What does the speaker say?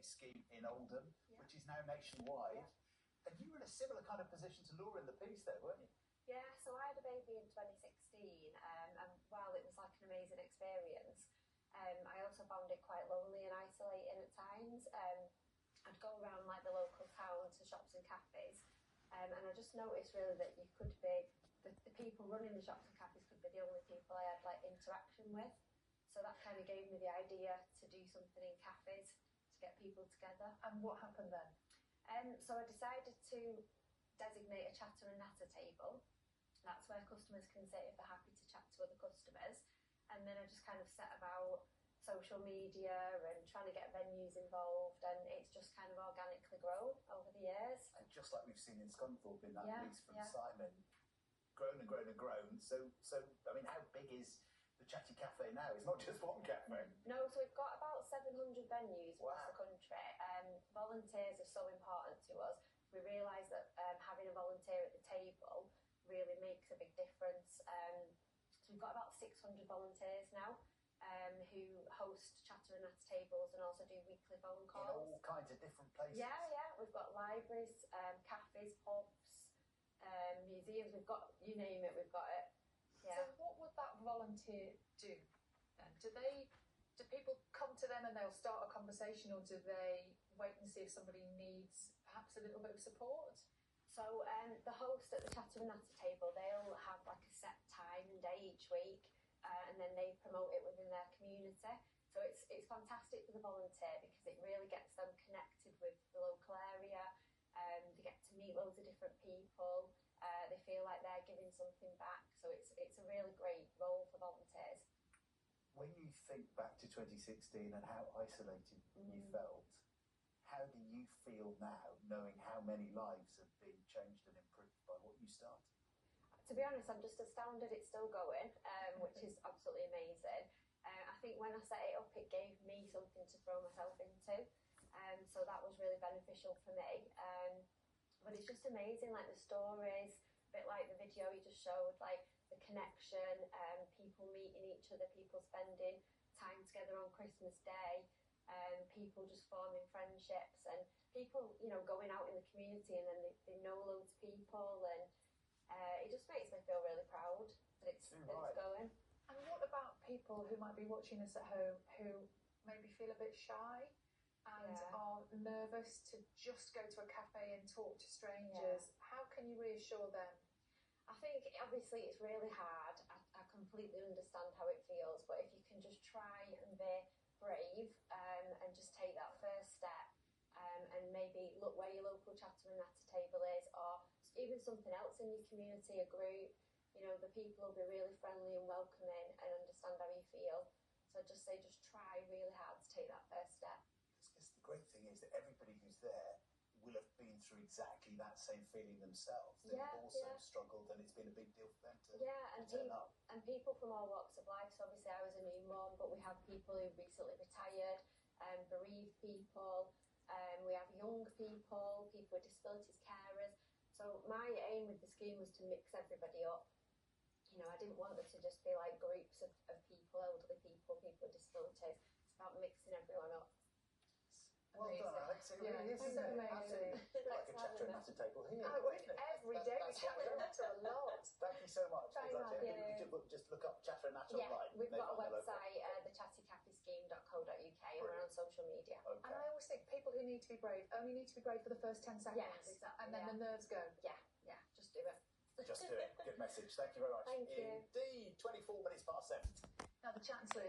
scheme in Oldham, which is now nationwide. And you were in a similar kind of position to Laura in the piece there, weren't you? Yeah, so I had a baby in 2016, and while it was like an amazing experience, I also found it quite lonely and isolating at times. I'd go around like the local town to shops and cafes, and I just noticed really that you could be, the people running the shops and cafes could be the only people I had like interaction with. So that kind of gave me the idea to do something in cafes to get people together. And what happened then? So I decided to designate a chatter and natter table. That's where customers can sit if they're happy to chat to other customers. And then I just kind of set about social media and trying to get venues involved, and it's just kind of organically grown over the years. And just like we've seen in Scunthorpe in that piece from yeah. Simon, grown and grown and grown. So I mean, how big is the Chatty Cafe now? It's not just one cafe. No, so we've got about 700 venues across the country. Volunteers are so important to us. We realise that having a volunteer at the table really makes a big difference. So we've got about 600 volunteers now who host chatter and natter tables and also do weekly phone calls. In all kinds of different places. Yeah. We've got libraries, cafes, pubs, museums. We've got, you name it, we've got it. Yeah. So what would that volunteer do then? Do people come to them and they'll start a conversation, or do they wait and see if somebody needs perhaps a little bit of support? So the host at the chatter and natter table, they'll have like a set time and day each week, and then they promote it within their community. So it's fantastic for the volunteer because it really gets them connected with the local area. They get to meet loads of different people. They feel like they're giving something back. So it's a really great role for volunteers. When you think back to 2016 and how isolated you felt, how do you feel now, knowing how many lives have been changed and improved by what you started? To be honest, I'm just astounded it's still going, which is absolutely amazing. I think when I set it up, it gave me something to throw myself into. So that was really beneficial for me. But it's just amazing, like the stories, a bit like the video you just showed, like the connection, people meeting each other, people spending time together on Christmas Day, people just forming friendships, and people, you know, going out in the community and then they know loads of people, and it just makes me feel really proud that it's going. And what about people who might be watching us at home who maybe feel a bit shy and are nervous to just go to a cafe and talk to strangers? How can you reassure them? I think obviously it's really hard. I completely understand how it feels, but if you can just try and be brave and just take that first step, and maybe look where your local chatter and natter table is, or even something else in your community, a group, you know, the people will be really friendly and welcoming and understand how you feel. So I'd just say just try really hard to take that first step. Because the great thing is that everybody who's there will have been through exactly that same feeling themselves. They've also struggled, and it's been a big deal for them to turn up. And people from all walks of life. So obviously I was a new mum, but we have people who recently retired, bereaved people, we have young people, people with disabilities, carers. So my aim with the scheme was to mix everybody up. You know, I didn't want it to just be like groups of people, elderly people, people with disabilities. It's about mixing everyone up. Well done, Alex. It really is, isn't it? Absolutely. Like a chatter and natter table here. Every day we chat and natter a lot. Thank you so much. Thank you. Just look up chatter and natter online. We've got a website, thechattycafescheme.co.uk, and we're on social media. And I always think people who need to be brave only need to be brave for the first 10 seconds. Yes, exactly. And then the nerves go. Yeah, just do it. Just do it. Good message. Thank you very much. Thank you. Indeed, 24 minutes past 7. Now the Chancellor